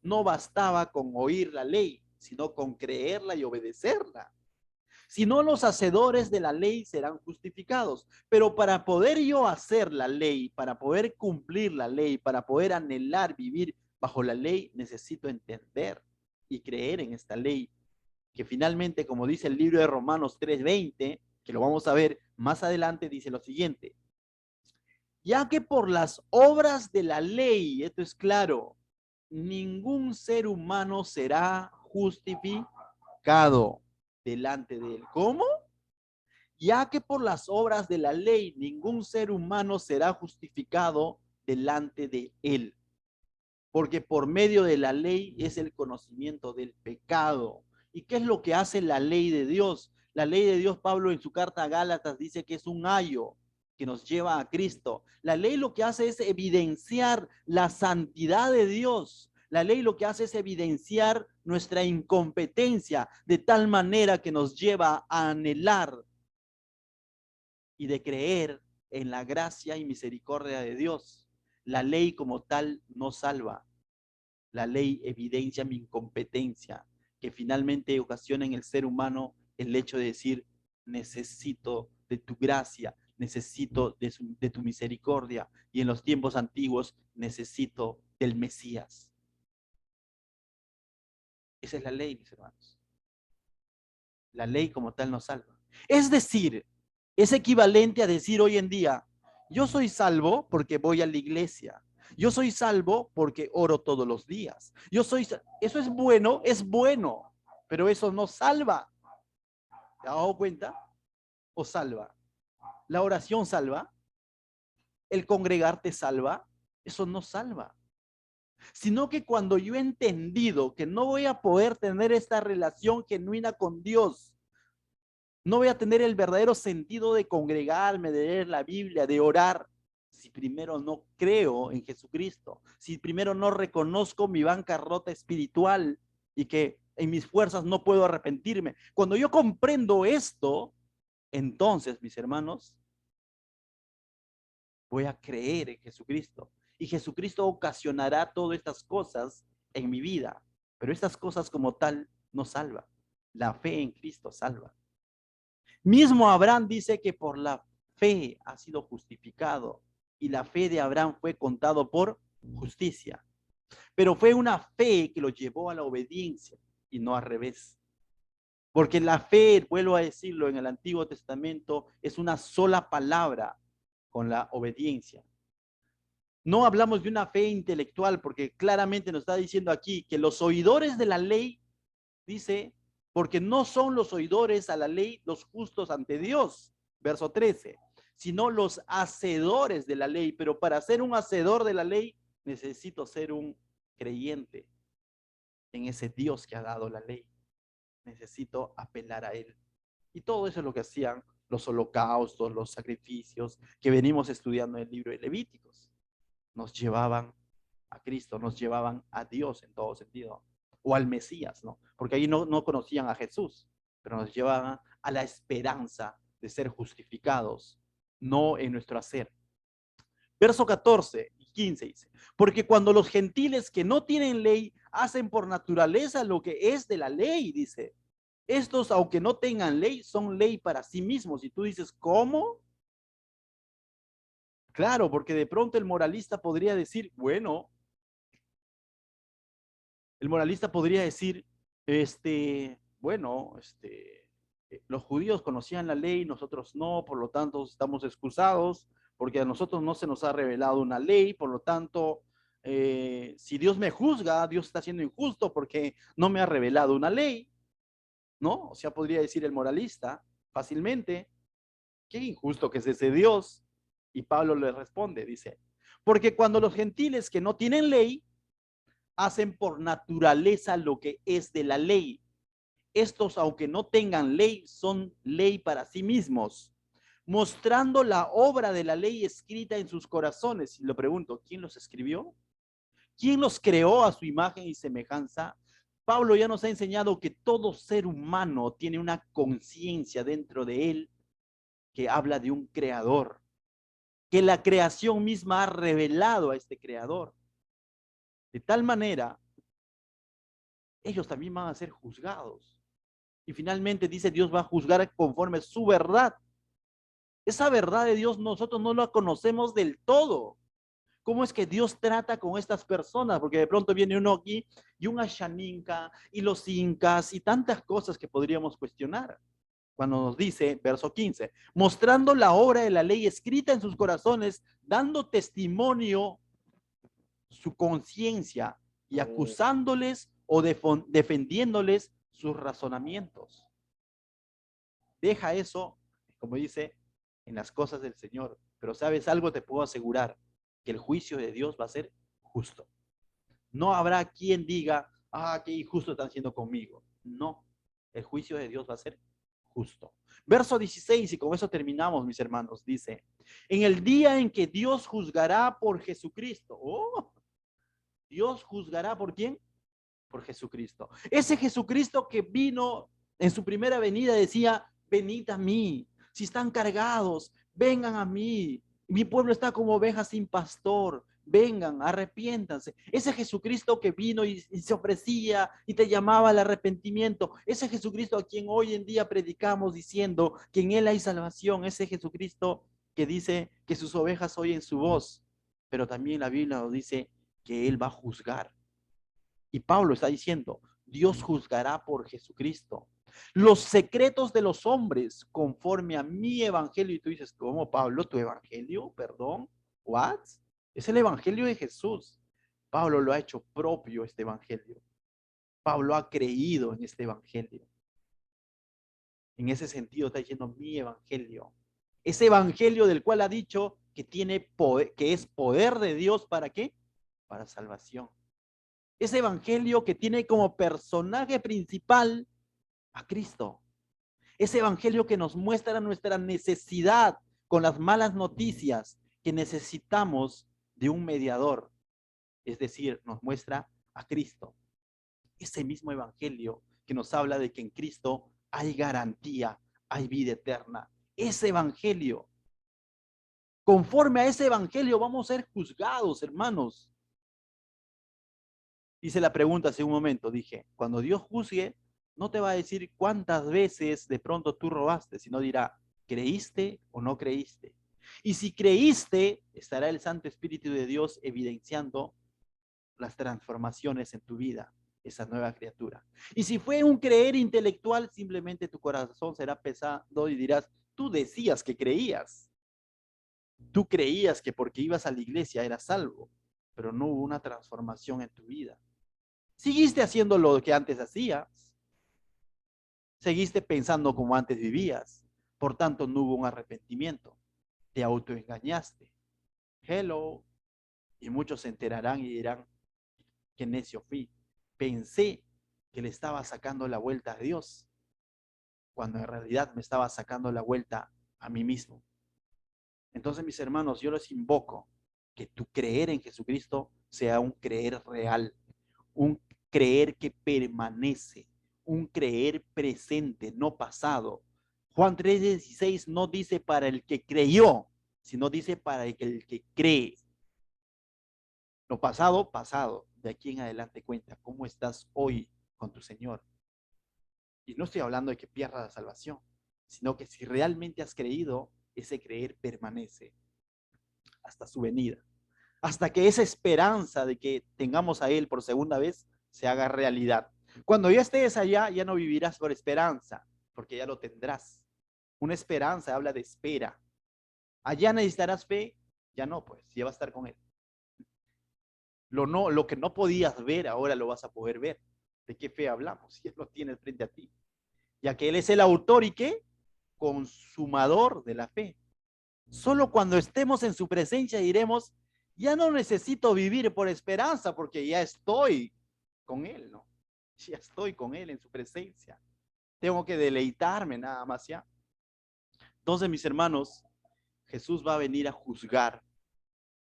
no bastaba con oír la ley, sino con creerla y obedecerla. Si no, los hacedores de la ley serán justificados. Pero para poder yo hacer la ley, para poder cumplir la ley, para poder anhelar vivir bajo la ley, necesito entender y creer en esta ley, que finalmente, como dice el libro de Romanos 3:20, que lo vamos a ver más adelante, dice lo siguiente: ya que por las obras de la ley, esto es claro, ningún ser humano será justificado delante de él. ¿Cómo? Ya que por las obras de la ley ningún ser humano será justificado delante de él, porque por medio de la ley es el conocimiento del pecado. ¿Y qué es lo que hace la ley de Dios? La ley de Dios, Pablo en su carta a Gálatas dice que es un ayo que nos lleva a Cristo. La ley lo que hace es evidenciar la santidad de Dios. La ley lo que hace es evidenciar nuestra incompetencia de tal manera que nos lleva a anhelar y de creer en la gracia y misericordia de Dios. La ley como tal no salva. La ley evidencia mi incompetencia, que finalmente ocasiona en el ser humano el hecho de decir, necesito de tu gracia, necesito de tu misericordia, y en los tiempos antiguos necesito del Mesías. Esa es la ley, mis hermanos. La ley como tal no salva. Es decir, es equivalente a decir hoy en día, yo soy salvo porque voy a la iglesia. Yo soy salvo porque oro todos los días. Eso es bueno, pero eso no salva. ¿Te has dado cuenta? ¿O salva? La oración salva, el congregarte salva, eso no salva. Sino que cuando yo he entendido que no voy a poder tener esta relación genuina con Dios, no voy a tener el verdadero sentido de congregarme, de leer la Biblia, de orar, si primero no creo en Jesucristo, si primero no reconozco mi bancarrota espiritual y que en mis fuerzas no puedo arrepentirme. Cuando yo comprendo esto, entonces, mis hermanos, voy a creer en Jesucristo. Y Jesucristo ocasionará todas estas cosas en mi vida. Pero estas cosas como tal no salvan. La fe en Cristo salva. Mismo Abraham dice que por la fe ha sido justificado y la fe de Abraham fue contado por justicia. Pero fue una fe que lo llevó a la obediencia y no al revés. Porque la fe, vuelvo a decirlo, en el Antiguo Testamento es una sola palabra con la obediencia. No hablamos de una fe intelectual porque claramente nos está diciendo aquí que los oidores de la ley, dice, porque no son los oidores a la ley los justos ante Dios, verso 13, sino los hacedores de la ley. Pero para ser un hacedor de la ley necesito ser un creyente en ese Dios que ha dado la ley. Necesito apelar a él. Y todo eso es lo que hacían los holocaustos, los sacrificios que venimos estudiando en el libro de Levíticos. Nos llevaban a Cristo, nos llevaban a Dios en todo sentido, o al Mesías, ¿no? Porque ahí no conocían a Jesús, pero nos llevaban a la esperanza de ser justificados, no en nuestro hacer. Verso 14 y 15 dice, porque cuando los gentiles que no tienen ley hacen por naturaleza lo que es de la ley, dice, estos, aunque no tengan ley, son ley para sí mismos. Y tú dices, ¿cómo? Claro, porque de pronto el moralista podría decir, bueno, el moralista podría decir, bueno, los judíos conocían la ley, nosotros no, por lo tanto estamos excusados, porque a nosotros no se nos ha revelado una ley, por lo tanto, si Dios me juzga, Dios está siendo injusto porque no me ha revelado una ley, ¿no? O sea, podría decir el moralista fácilmente, qué injusto que es ese Dios. Y Pablo le responde, dice, porque cuando los gentiles que no tienen ley, hacen por naturaleza lo que es de la ley. Estos, aunque no tengan ley, son ley para sí mismos, mostrando la obra de la ley escrita en sus corazones. Y le pregunto, ¿quién los escribió? ¿Quién los creó a su imagen y semejanza? Pablo ya nos ha enseñado que todo ser humano tiene una conciencia dentro de él que habla de un creador, que la creación misma ha revelado a este creador. De tal manera ellos también van a ser juzgados. Y finalmente dice, Dios va a juzgar conforme su verdad. Esa verdad de Dios nosotros no la conocemos del todo. ¿Cómo es que Dios trata con estas personas? Porque de pronto viene uno aquí y un Ashaninka y los incas y tantas cosas que podríamos cuestionar. Cuando nos dice, verso 15, mostrando la obra de la ley escrita en sus corazones, dando testimonio su conciencia y acusándoles o defendiéndoles sus razonamientos. Deja eso, como dice, en las cosas del Señor. Pero sabes algo, te puedo asegurar, que el juicio de Dios va a ser justo. No habrá quien diga, qué injusto están haciendo conmigo. No, el juicio de Dios va a ser justo. Verso 16, y con eso terminamos, mis hermanos, dice, en el día en que Dios juzgará por Jesucristo. Oh, Dios juzgará por quién? Por Jesucristo. Ese Jesucristo que vino en su primera venida decía, venid a mí, si están cargados, vengan a mí. Mi pueblo está como ovejas sin pastor. Vengan, arrepiéntanse. Ese Jesucristo que vino y se ofrecía y te llamaba al arrepentimiento. Ese Jesucristo a quien hoy en día predicamos diciendo que en Él hay salvación. Ese Jesucristo que dice que sus ovejas oyen su voz. Pero también la Biblia nos dice que Él va a juzgar. Y Pablo está diciendo, Dios juzgará por Jesucristo los secretos de los hombres conforme a mi evangelio. Y tú dices, ¿cómo, Pablo? ¿Tu evangelio? Perdón. ¿What? Es el evangelio de Jesús. Pablo lo ha hecho propio este evangelio. Pablo ha creído en este evangelio. En ese sentido está diciendo mi evangelio. Ese evangelio del cual ha dicho que tiene poder, que es poder de Dios, ¿para qué? Para salvación. Ese evangelio que tiene como personaje principal a Cristo. Ese evangelio que nos muestra nuestra necesidad con las malas noticias, que necesitamos de un mediador. Es decir, nos muestra a Cristo. Ese mismo evangelio que nos habla de que en Cristo hay garantía, hay vida eterna. Ese evangelio. Conforme a ese evangelio vamos a ser juzgados, hermanos. Hice la pregunta hace un momento, dije, cuando Dios juzgue, no te va a decir cuántas veces de pronto tú robaste, sino dirá, ¿creíste o no creíste? Y si creíste, estará el Santo Espíritu de Dios evidenciando las transformaciones en tu vida, esa nueva criatura. Y si fue un creer intelectual, simplemente tu corazón será pesado y dirás, tú decías que creías. Tú creías que porque ibas a la iglesia eras salvo, pero no hubo una transformación en tu vida. Seguiste haciendo lo que antes hacías. Seguiste pensando como antes vivías. Por tanto, no hubo un arrepentimiento. Te autoengañaste. Hello. Y muchos se enterarán y dirán, qué necio fui. Pensé que le estaba sacando la vuelta a Dios, cuando en realidad me estaba sacando la vuelta a mí mismo. Entonces, mis hermanos, yo les invoco que tu creer en Jesucristo sea un creer real, un creer que permanece, un creer presente, no pasado. Juan 3:16 no dice para el que creyó, sino dice para el que cree. Lo pasado, pasado. De aquí en adelante cuenta cómo estás hoy con tu Señor. Y no estoy hablando de que pierdas la salvación, sino que si realmente has creído, ese creer permanece hasta su venida, hasta que esa esperanza de que tengamos a Él por segunda vez se haga realidad. Cuando ya estés allá, ya no vivirás por esperanza, porque ya lo tendrás. Una esperanza habla de espera. Allá necesitarás fe, ya no, pues, ya va a estar con Él. Lo que no podías ver, ahora lo vas a poder ver. ¿De qué fe hablamos? Si Él lo tienes frente a ti. Ya que Él es el autor y ¿qué? Consumador de la fe. Solo cuando estemos en su presencia diremos, ya no necesito vivir por esperanza porque ya estoy con Él, ¿no? Ya estoy con Él en su presencia. Tengo que deleitarme nada más ya. Entonces, mis hermanos, Jesús va a venir a juzgar.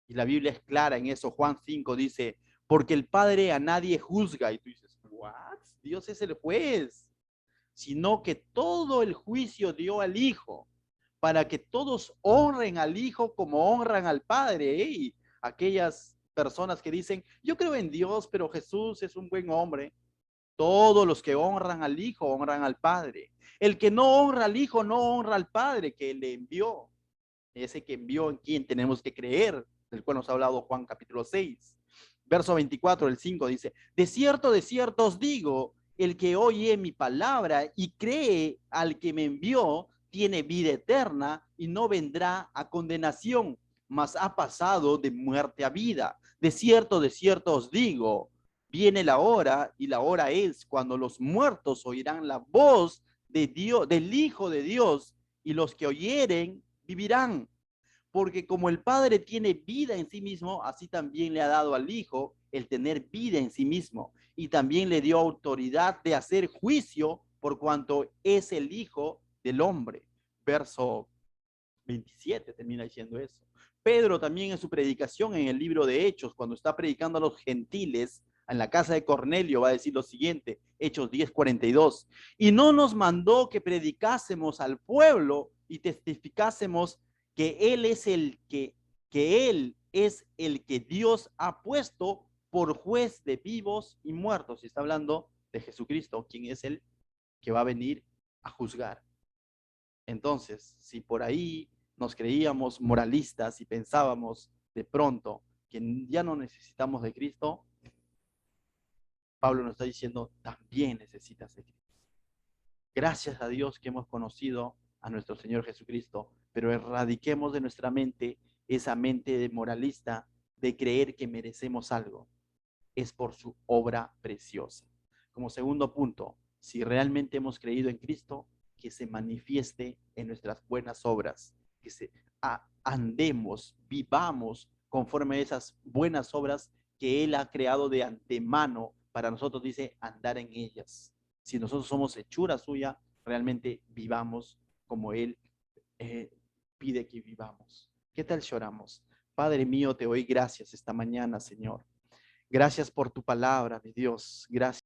Y la Biblia es clara en eso. Juan 5 dice, porque el Padre a nadie juzga. Y tú dices, ¿what? Dios es el juez. Sino que todo el juicio dio al Hijo, para que todos honren al Hijo como honran al Padre. Y aquellas personas que dicen, yo creo en Dios, pero Jesús es un buen hombre. Todos los que honran al Hijo honran al Padre. El que no honra al Hijo no honra al Padre que le envió. Ese que envió en quien tenemos que creer, del cual nos ha hablado Juan capítulo 6. Verso 24, el 5 dice, de cierto os digo, el que oye mi palabra y cree al que me envió, tiene vida eterna y no vendrá a condenación, mas ha pasado de muerte a vida. De cierto os digo, viene la hora y la hora es cuando los muertos oirán la voz de Dios, del Hijo de Dios, y los que oyeren vivirán. Porque como el Padre tiene vida en sí mismo, así también le ha dado al Hijo el tener vida en sí mismo. Y también le dio autoridad de hacer juicio por cuanto es el Hijo del hombre. Verso 27 termina diciendo eso. Pedro también en su predicación en el libro de Hechos, cuando está predicando a los gentiles en la casa de Cornelio, va a decir lo siguiente, Hechos 10:42. Y no nos mandó que predicásemos al pueblo y testificásemos que Él es Él es el que Dios ha puesto por juez de vivos y muertos. Y está hablando de Jesucristo, quien es el que va a venir a juzgar. Entonces, si por ahí nos creíamos moralistas y pensábamos de pronto que ya no necesitamos de Cristo, Pablo nos está diciendo, también necesitas de Cristo. Gracias a Dios que hemos conocido a nuestro Señor Jesucristo, pero erradiquemos de nuestra mente esa mente de moralista de creer que merecemos algo. Es por su obra preciosa. Como segundo punto, si realmente hemos creído en Cristo, que se manifieste en nuestras buenas obras, que andemos, vivamos conforme a esas buenas obras que Él ha creado de antemano para nosotros, dice, andar en ellas. Si nosotros somos hechura suya, realmente vivamos como Él eh, pide que vivamos. ¿Qué tal lloramos? Padre mío, te doy gracias esta mañana, Señor. Gracias por tu palabra, mi Dios. Gracias.